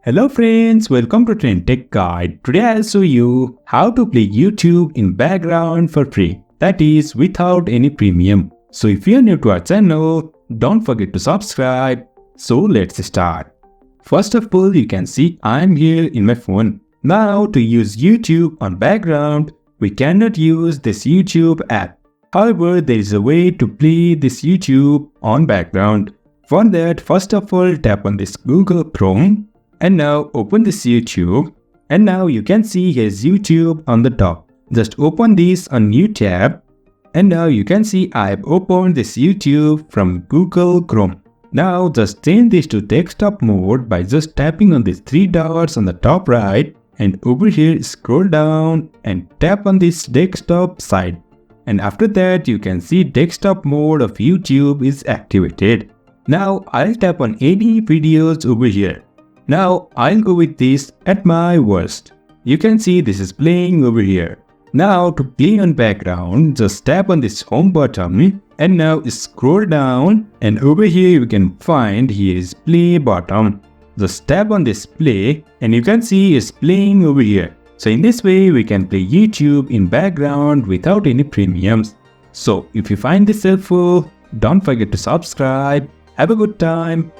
Hello friends, welcome to TrendTechGuide. Today I'll show you how to play YouTube in background for free. That is without any premium. So if you're new to our channel, don't forget to subscribe. So let's start. First of all, you can see I'm here in my phone. Now to use YouTube on background, we cannot use this YouTube app. However, there is a way to play this YouTube on background. For that, first of all, tap on this Google Chrome. And now open this YouTube, and now you can see here's YouTube on the top. Just open this on new tab, and now you can see I've opened this YouTube from Google Chrome. Now just change this to desktop mode by just tapping on these three dots on the top right, and over here scroll down and tap on this desktop side. And after that you can see desktop mode of YouTube is activated. Now I'll tap on any videos over here. Now I'll go with this at my worst. You can see this is playing over here. Now to play on background, just tap on this home button and now scroll down, and over here you can find here is play button. Just tap on this play and you can see it's playing over here. So in this way we can play YouTube in background without any premiums. So if you find this helpful, don't forget to subscribe. Have a good time.